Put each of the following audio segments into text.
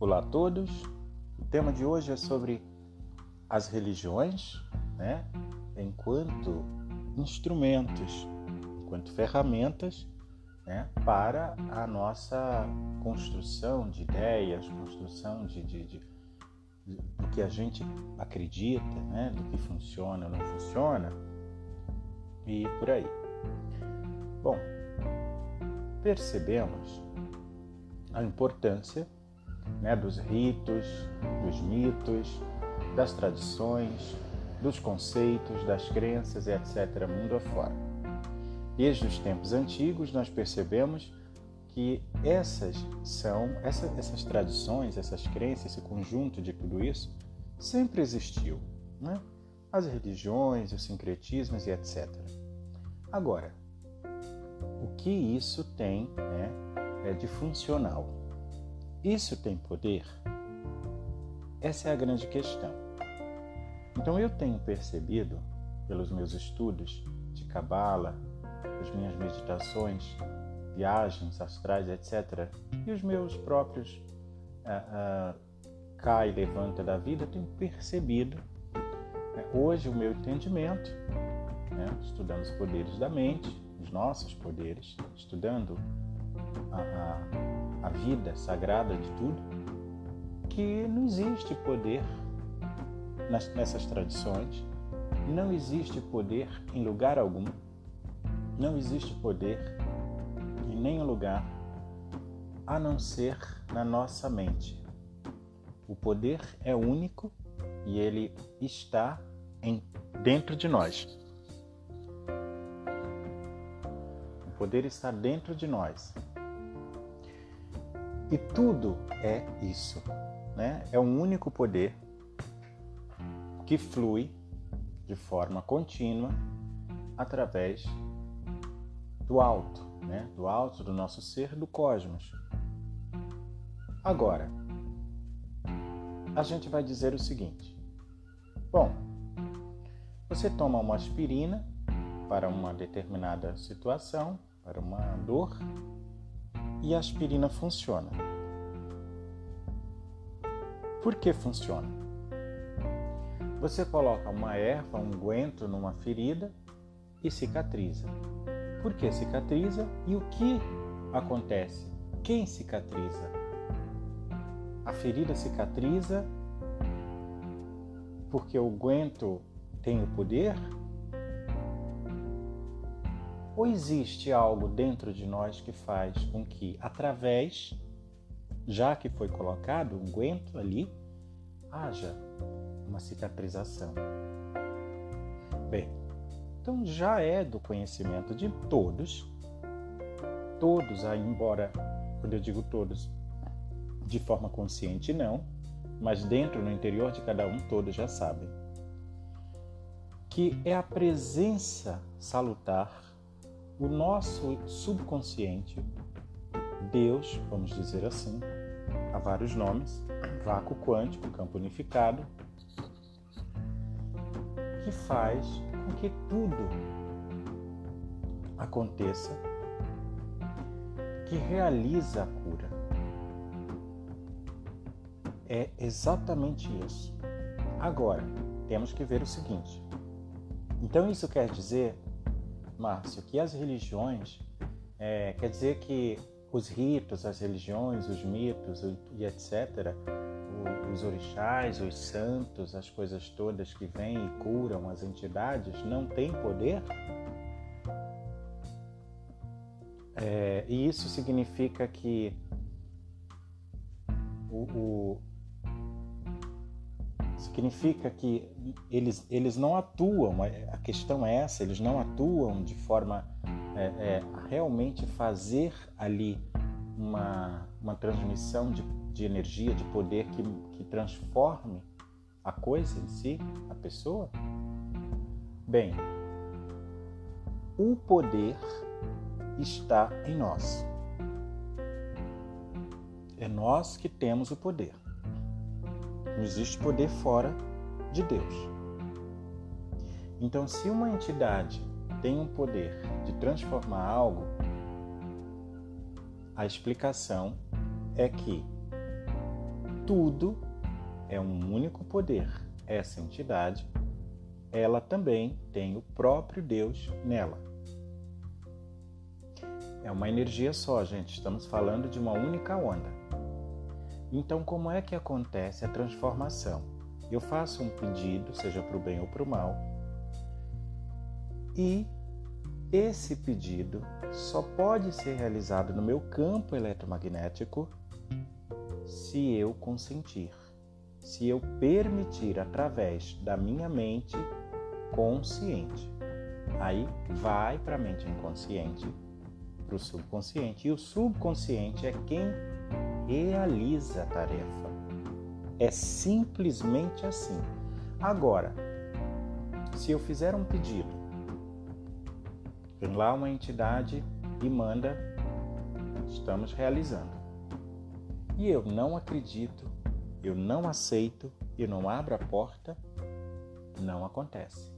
Olá a todos, o tema de hoje é sobre as religiões, enquanto instrumentos, enquanto ferramentas, para a nossa construção de ideias, construção do que a gente acredita, do que funciona ou não funciona, e por aí. Bom, percebemos a importância dos ritos, dos mitos, das tradições, dos conceitos, das crenças, etc., mundo afora. Desde os tempos antigos, nós percebemos que essas tradições, essas crenças, esse conjunto de tudo isso, sempre existiu. As religiões, os sincretismos e etc. Agora, o que isso tem de funcional? Isso tem poder? Essa é a grande questão. Então eu tenho percebido, pelos meus estudos de Cabala, as minhas meditações, viagens astrais, etc., e os meus próprios cai e levanta da vida, eu tenho percebido, hoje o meu entendimento, estudando os poderes da mente, os nossos poderes, estudando a vida sagrada de tudo, que não existe poder nessas tradições, não existe poder em lugar algum, não existe poder em nenhum lugar a não ser na nossa mente. O poder é único e ele está dentro de nós. O poder está dentro de nós. E tudo é isso, É um único poder que flui de forma contínua através do alto, do alto do nosso ser, do cosmos. Agora, a gente vai dizer o seguinte: bom, você toma uma aspirina para uma determinada situação, para uma dor, e a aspirina funciona. Por que funciona? Você coloca uma erva, um unguento numa ferida e cicatriza. Por que cicatriza? E o que acontece? Quem cicatriza? A ferida cicatriza porque o unguento tem o poder? Ou existe algo dentro de nós que faz com que, através, já que foi colocado um unguento ali, haja uma cicatrização? Bem, então já é do conhecimento de todos, embora, quando eu digo todos, de forma consciente não, mas dentro, no interior de cada um, todos já sabem, que é a presença salutar, o nosso subconsciente, Deus, vamos dizer assim, há vários nomes, vácuo quântico, campo unificado, que faz com que tudo aconteça, que realiza a cura. É exatamente isso. Agora, temos que ver o seguinte. Então isso quer dizer, Márcio, que as religiões, quer dizer que os ritos, as religiões, os mitos e etc., os orixás, os santos, as coisas todas que vêm e curam as entidades, não têm poder? E isso significa que eles não atuam, a questão é essa, eles não atuam de forma a realmente fazer ali uma transmissão de energia, de poder que transforme a coisa em si, a pessoa? Bem, o poder está em nós. É nós que temos o poder. Não existe poder fora de Deus. Então, se uma entidade tem um poder de transformar algo, a explicação é que tudo é um único poder. Essa entidade, ela também tem o próprio Deus nela. É uma energia só, gente. Estamos falando de uma única onda. Então, como é que acontece a transformação? Eu faço um pedido, seja para o bem ou para o mal, e esse pedido só pode ser realizado no meu campo eletromagnético se eu consentir, se eu permitir através da minha mente consciente. Aí vai para a mente inconsciente, para o subconsciente, e o subconsciente é quem realiza a tarefa. É simplesmente assim. Agora, se eu fizer um pedido, vem lá uma entidade e manda, estamos realizando. E eu não acredito, eu não aceito, eu não abro a porta, não acontece.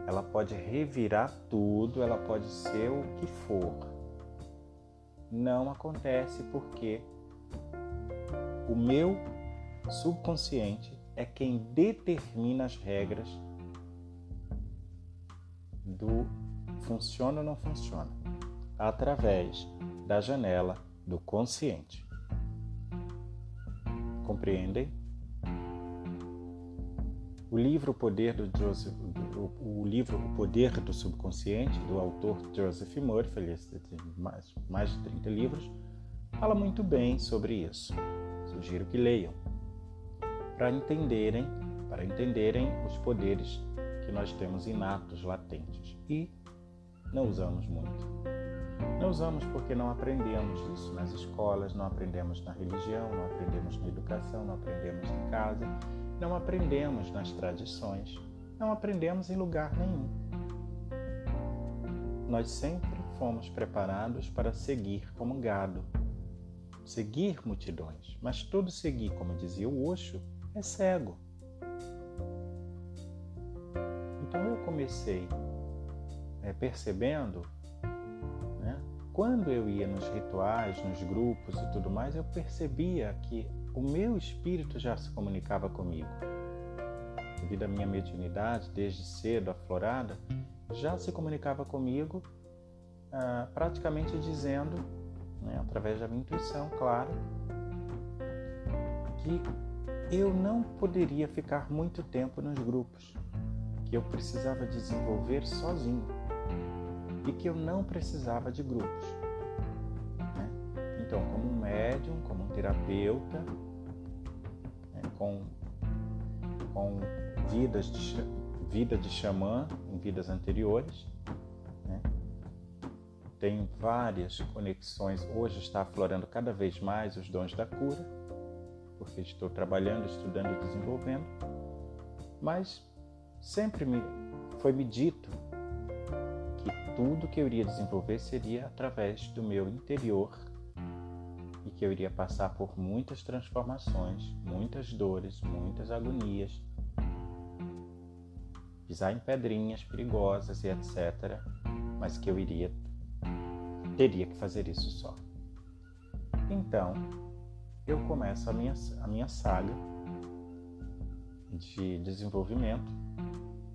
Ela pode revirar tudo, ela pode ser o que for. Não acontece porque o meu subconsciente é quem determina as regras do funciona ou não funciona, através da janela do consciente. Compreendem? O livro O Poder do Subconsciente, do autor Joseph Murphy, ele tem mais de 30 livros, fala muito bem sobre isso. Sugiro que leiam, para entenderem os poderes que nós temos inatos, latentes. E não usamos muito. Não usamos porque não aprendemos isso nas escolas, não aprendemos na religião, não aprendemos na educação, não aprendemos em casa, não aprendemos nas tradições, não aprendemos em lugar nenhum. Nós sempre fomos preparados para seguir como gado, seguir multidões, mas todo seguir, como dizia o Osho, é cego. Então eu comecei percebendo, né, quando eu ia nos rituais, nos grupos e tudo mais, eu percebia que o meu espírito já se comunicava comigo. Devido à minha mediunidade, desde cedo aflorada, já se comunicava comigo, praticamente dizendo, né, através da minha intuição, claro, que eu não poderia ficar muito tempo nos grupos, que eu precisava desenvolver sozinho e que eu não precisava de grupos, né? Então, como um médium, como um terapeuta, né, com vida de xamã em vidas anteriores, né? Tenho várias conexões. Hoje está aflorando cada vez mais os dons da cura, porque estou trabalhando, estudando e desenvolvendo, mas sempre foi me dito que tudo que eu iria desenvolver seria através do meu interior e que eu iria passar por muitas transformações, muitas dores, muitas agonias, pisar em pedrinhas perigosas e etc., mas que eu teria que fazer isso só. Então, eu começo a minha saga de desenvolvimento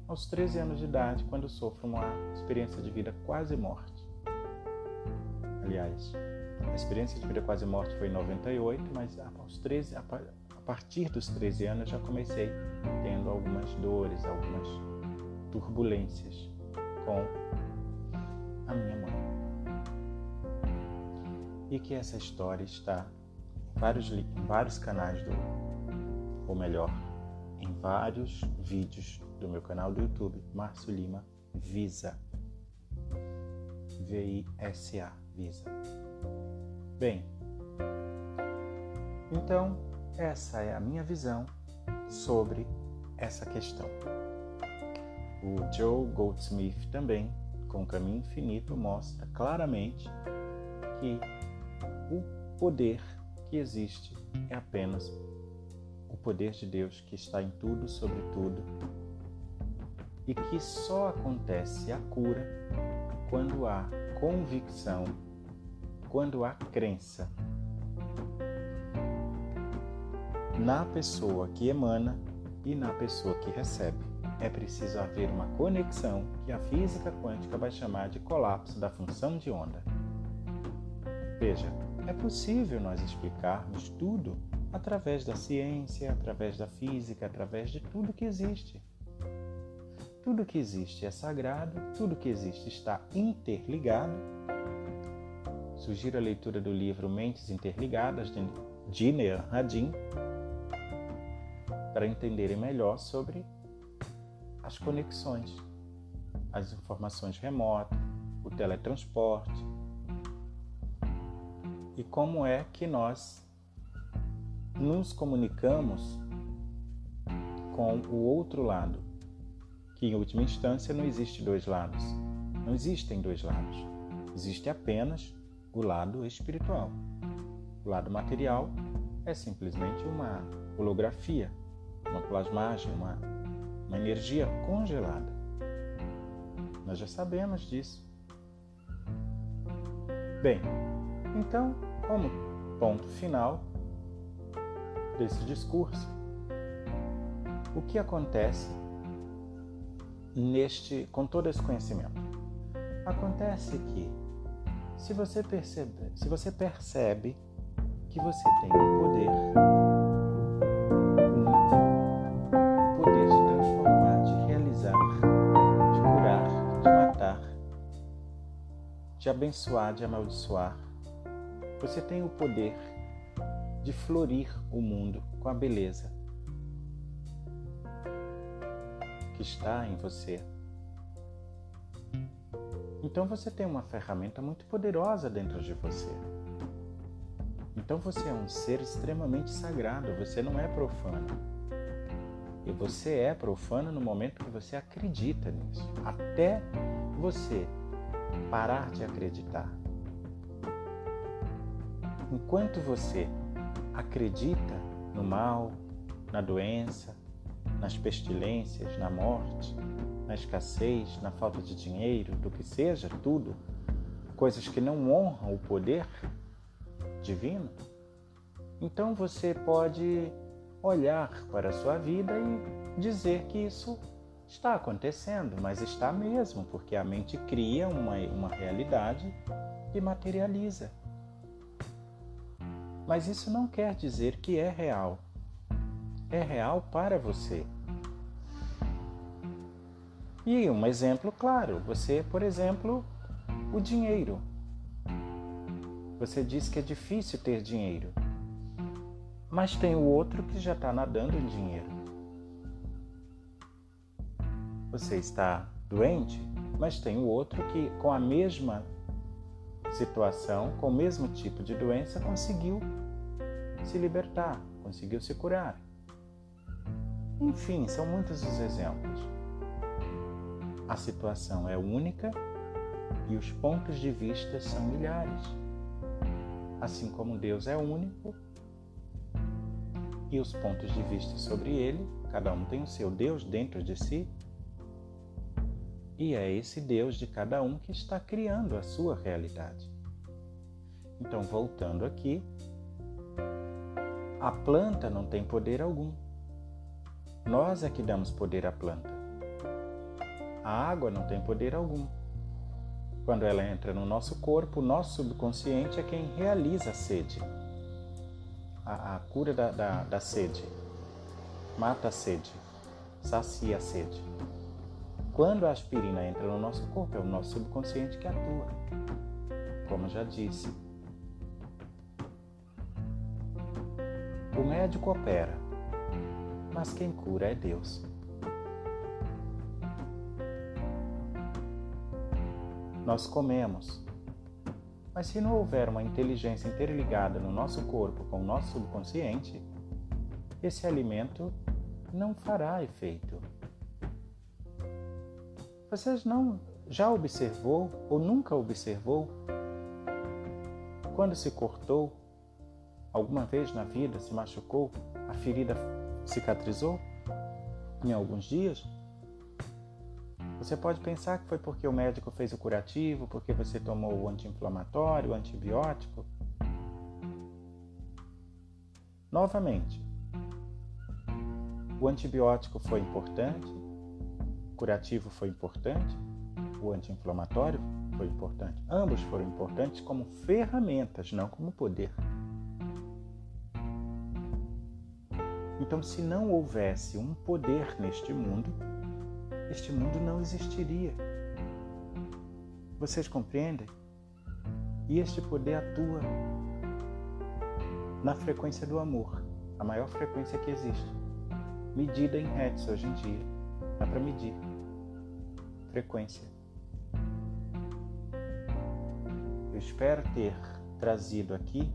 aos 13 anos de idade, quando eu sofro uma experiência de vida quase morte. Aliás, a experiência de vida quase morte foi em 98, mas a partir dos 13 anos já comecei tendo algumas dores, algumas turbulências com a minha mãe. E que essa história está em vários canais em vários vídeos do meu canal do YouTube, Márcio Lima Visa. V-I-S-A, Visa. Bem, então essa é a minha visão sobre essa questão. O Joe Goldsmith também, com o Caminho Infinito, mostra claramente que o poder que existe é apenas o poder de Deus que está em tudo, sobre tudo, e que só acontece a cura quando há convicção, quando há crença. na pessoa que emana e na pessoa que recebe. É preciso haver uma conexão que a física quântica vai chamar de colapso da função de onda. Veja, é possível nós explicarmos tudo através da ciência, através da física, através de tudo que existe. Tudo que existe é sagrado, tudo que existe está interligado. Sugiro a leitura do livro Mentes Interligadas, de Giner Radin, para entenderem melhor sobre as conexões, as informações remotas, o teletransporte e como é que nós nos comunicamos com o outro lado, que em última instância não existe dois lados, não existem dois lados, existe apenas o lado espiritual. O lado material é simplesmente uma holografia, uma plasmagem, uma energia congelada. Nós já sabemos disso. Bem, então, como ponto final desse discurso, o que acontece com todo esse conhecimento? Acontece que, se você percebe que você tem o poder de transformar, de realizar, de curar, de matar, de abençoar, de amaldiçoar, você tem o poder de florir o mundo com a beleza que está em você. Então você tem uma ferramenta muito poderosa dentro de você. Então você é um ser extremamente sagrado, você não é profano. E você é profano no momento que você acredita nisso. Até você parar de acreditar. Enquanto você acredita no mal, na doença, nas pestilências, na morte, na escassez, na falta de dinheiro, do que seja, tudo, coisas que não honram o poder divino, então você pode olhar para a sua vida e dizer que isso está acontecendo, mas está mesmo, porque a mente cria uma realidade e materializa. Mas isso não quer dizer que é real. É real para você. E um exemplo claro, você, por exemplo, o dinheiro. Você diz que é difícil ter dinheiro, mas tem o outro que já está nadando em dinheiro. Você está doente, mas tem o outro que, com a mesma situação, com o mesmo tipo de doença, conseguiu se libertar, conseguiu se curar. Enfim, são muitos os exemplos. A situação é única e os pontos de vista são milhares. Assim como Deus é único e os pontos de vista sobre ele, cada um tem o seu Deus dentro de si, e é esse Deus de cada um que está criando a sua realidade. Então, voltando aqui, a planta não tem poder algum. Nós é que damos poder à planta. A água não tem poder algum. Quando ela entra no nosso corpo, o nosso subconsciente é quem realiza a sede. A cura da sede. Mata a sede. Sacia a sede. Quando a aspirina entra no nosso corpo, é o nosso subconsciente que atua. Como já disse. O médico opera, mas quem cura é Deus. Nós comemos, mas se não houver uma inteligência interligada no nosso corpo com o nosso subconsciente, esse alimento não fará efeito. Vocês já observou ou nunca observou quando se cortou alguma vez na vida, se machucou, a ferida cicatrizou em alguns dias? Você pode pensar que foi porque o médico fez o curativo, porque você tomou o anti-inflamatório, o antibiótico. Novamente, O antibiótico foi importante, o curativo foi importante, o anti-inflamatório foi importante. Ambos foram importantes como ferramentas, não como poder. Então, se não houvesse um poder neste mundo, este mundo não existiria. Vocês compreendem? E este poder atua na frequência do amor, a maior frequência que existe. Medida em hertz hoje em dia. Dá para medir. Frequência. Eu espero ter trazido aqui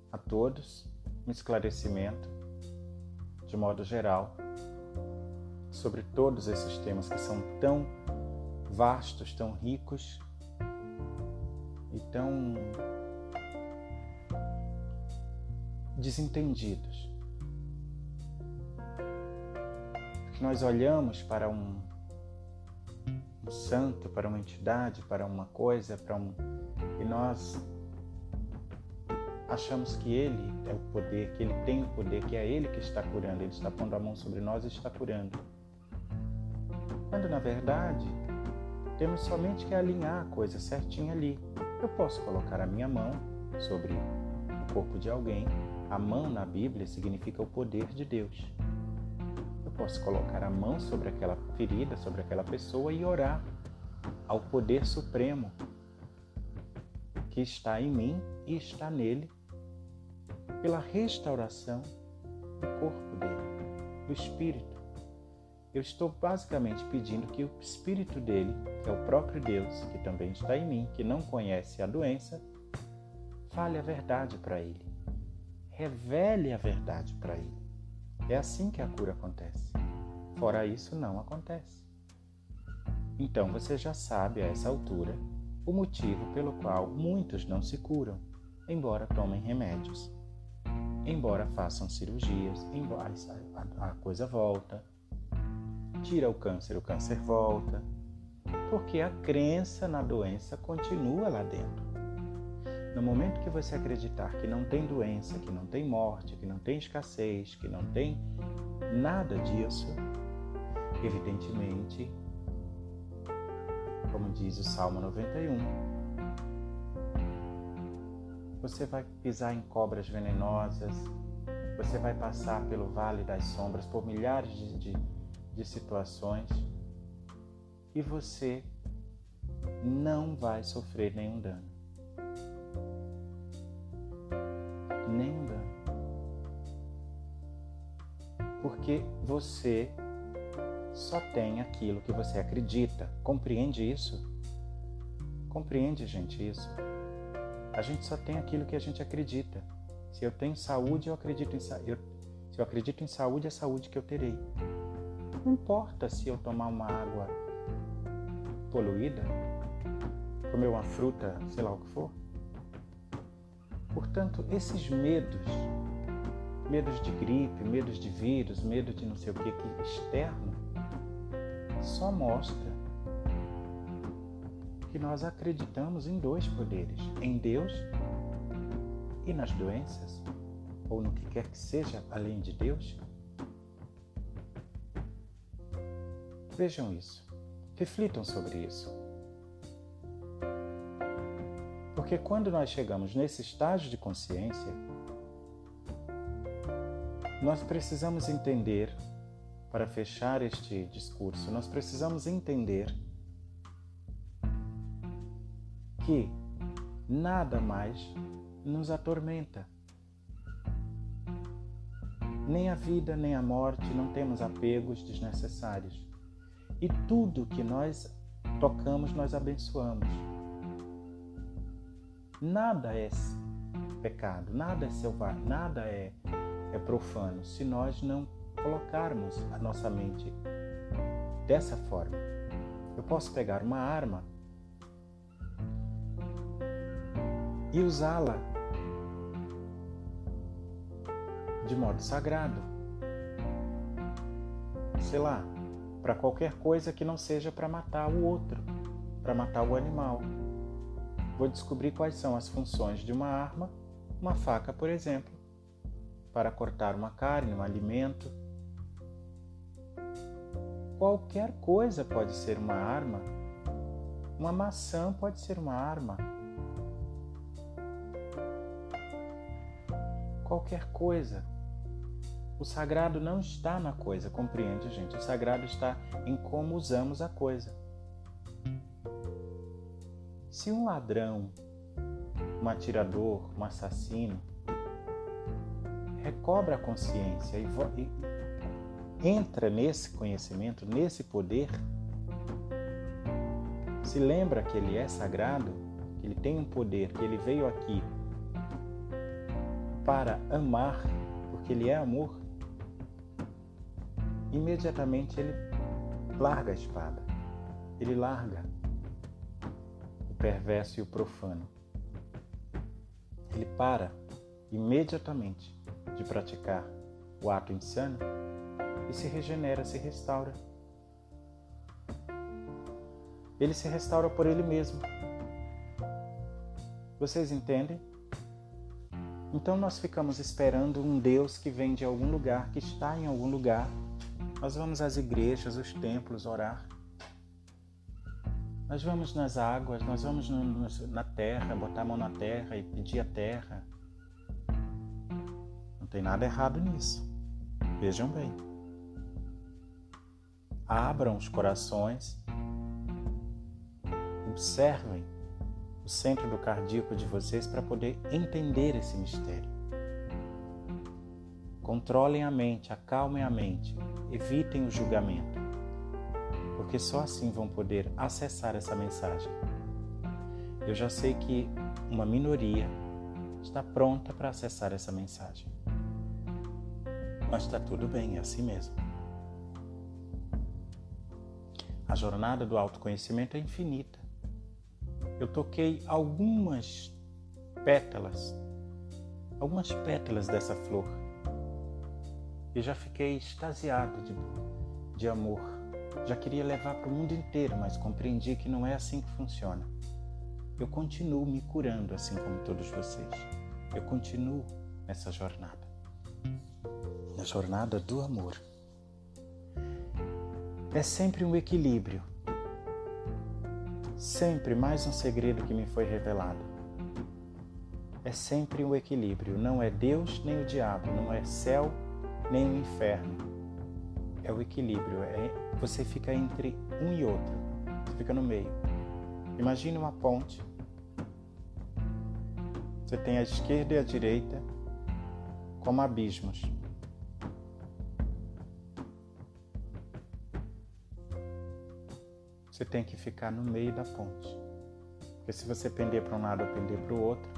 a todos um esclarecimento, de modo geral, sobre todos esses temas que são tão vastos, tão ricos e tão desentendidos. Porque nós olhamos para um santo, para uma entidade, para uma coisa, e nós achamos que ele é o poder, que ele tem o poder, que é ele que está curando, ele está pondo a mão sobre nós e está curando. Quando, na verdade, temos somente que alinhar a coisa certinha ali. Eu posso colocar a minha mão sobre o corpo de alguém. A mão na Bíblia significa o poder de Deus. Eu posso colocar a mão sobre aquela ferida, sobre aquela pessoa e orar ao poder supremo que está em mim e está nele, pela restauração do corpo dele, do espírito. Eu estou basicamente pedindo que o espírito dele, que é o próprio Deus, que também está em mim, que não conhece a doença, fale a verdade para ele. Revele a verdade para ele. É assim que a cura acontece. Fora isso, não acontece. Então você já sabe a essa altura o motivo pelo qual muitos não se curam, embora tomem remédios, embora façam cirurgias, embora a coisa volta. Tira o câncer volta, porque a crença na doença continua lá dentro. No momento que você acreditar que não tem doença, que não tem morte, que não tem escassez, que não tem nada disso, evidentemente, como diz o Salmo 91, você vai pisar em cobras venenosas, você vai passar pelo vale das sombras, por milhares de situações, e você não vai sofrer nenhum dano. Nenhum dano. Porque você só tem aquilo que você acredita. Compreende isso? Compreende, gente, isso? A gente só tem aquilo que a gente acredita. Se eu tenho saúde, eu acredito em saúde. Se eu acredito em saúde, é saúde que eu terei. Não importa se eu tomar uma água poluída, comer uma fruta, sei lá o que for. Portanto, esses medos de gripe, medos de vírus, medo de não sei o que externo, só mostra que nós acreditamos em dois poderes, em Deus e nas doenças, ou no que quer que seja além de Deus. Vejam isso, reflitam sobre isso. Porque quando nós chegamos nesse estágio de consciência, nós precisamos entender, para fechar este discurso, nós precisamos entender que nada mais nos atormenta. Nem a vida, nem a morte, não temos apegos desnecessários. E tudo que nós tocamos, nós abençoamos. Nada é pecado, nada é selvagem, nada é profano, se nós não colocarmos a nossa mente dessa forma. Eu posso pegar uma arma e usá-la de modo sagrado, sei lá, para qualquer coisa que não seja para matar o outro, para matar o animal. Vou descobrir quais são as funções de uma arma, uma faca, por exemplo, para cortar uma carne, um alimento. Qualquer coisa pode ser uma arma. Uma maçã pode ser uma arma. Qualquer coisa. O sagrado não está na coisa, compreende, gente? O sagrado está em como usamos a coisa. Se um ladrão, um atirador, um assassino recobra a consciência e entra nesse conhecimento, nesse poder, se lembra que ele é sagrado, que ele tem um poder, que ele veio aqui para amar, porque ele é amor, imediatamente ele larga a espada, ele larga o perverso e o profano. Ele para imediatamente de praticar o ato insano e se regenera, se restaura. Ele se restaura por ele mesmo. Vocês entendem? Então nós ficamos esperando um Deus que vem de algum lugar, que está em algum lugar. Nós vamos às igrejas, os templos orar. Nós vamos nas águas, nós vamos na terra, botar a mão na terra e pedir a terra. Não tem nada errado nisso. Vejam bem. Abram os corações. Observem o centro do cardíaco de vocês para poder entender esse mistério. Controlem a mente, acalmem a mente, evitem o julgamento, porque só assim vão poder acessar essa mensagem. Eu já sei que uma minoria está pronta para acessar essa mensagem, mas está tudo bem, é assim mesmo. A jornada do autoconhecimento é infinita. Eu toquei algumas pétalas dessa flor e já fiquei extasiado de amor. Já queria levar para o mundo inteiro, mas compreendi que não é assim que funciona. Eu continuo me curando, assim como todos vocês. Eu continuo nessa jornada. Na jornada do amor. É sempre um equilíbrio. Sempre mais um segredo que me foi revelado. É sempre um equilíbrio. Não é Deus nem o diabo. Não é céu nem o inferno. É o equilíbrio. Você fica entre um e outro. Você fica no meio. Imagine uma ponte. Você tem a esquerda e a direita como abismos. Você tem que ficar no meio da ponte. Porque se você pender para um lado ou pender para o outro,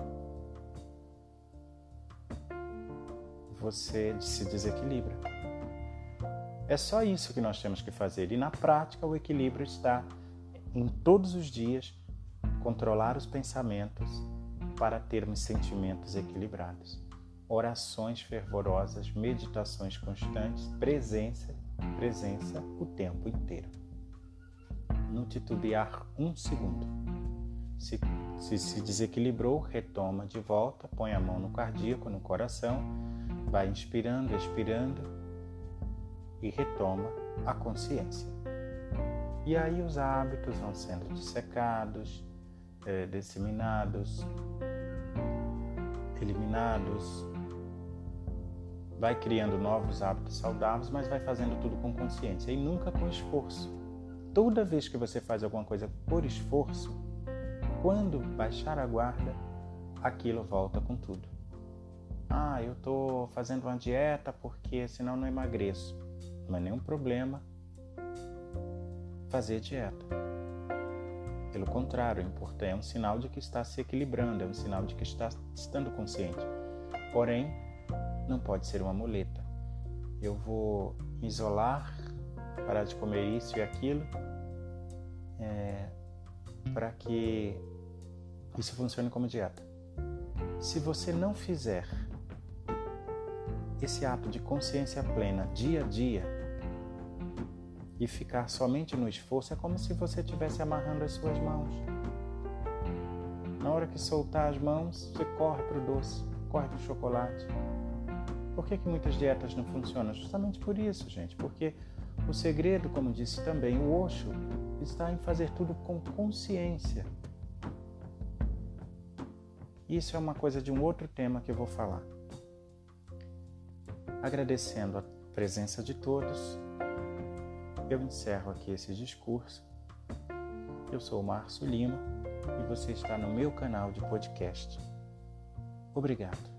você se desequilibra. É só isso que nós temos que fazer. E na prática o equilíbrio está em todos os dias controlar os pensamentos para termos sentimentos equilibrados. Orações fervorosas, meditações constantes, presença o tempo inteiro. Não titubear um segundo. Se desequilibrou, retoma de volta, põe a mão no cardíaco, no coração, vai inspirando, expirando e retoma a consciência. E aí os hábitos vão sendo dissecados, disseminados, eliminados. Vai criando novos hábitos saudáveis, mas vai fazendo tudo com consciência e nunca com esforço. Toda vez que você faz alguma coisa por esforço, quando baixar a guarda, aquilo volta com tudo. Eu estou fazendo uma dieta porque senão não emagreço. Não é nenhum problema fazer dieta. Pelo contrário, é um sinal de que está se equilibrando, é um sinal de que está estando consciente. Porém, não pode ser uma muleta. Eu vou me isolar, parar de comer isso e aquilo, para que isso funcione como dieta. Se você não fizer esse ato de consciência plena dia a dia e ficar somente no esforço, é como se você estivesse amarrando as suas mãos. Na hora que soltar as mãos, você corre para o doce, corre para o chocolate. Por que muitas dietas não funcionam? Justamente por isso, gente, porque o segredo, como disse também o Osho, está em fazer tudo com consciência. Isso é uma coisa de um outro tema que eu vou falar. Agradecendo a presença de todos, eu encerro aqui esse discurso. Eu sou o Márcio Lima e você está no meu canal de podcast. Obrigado.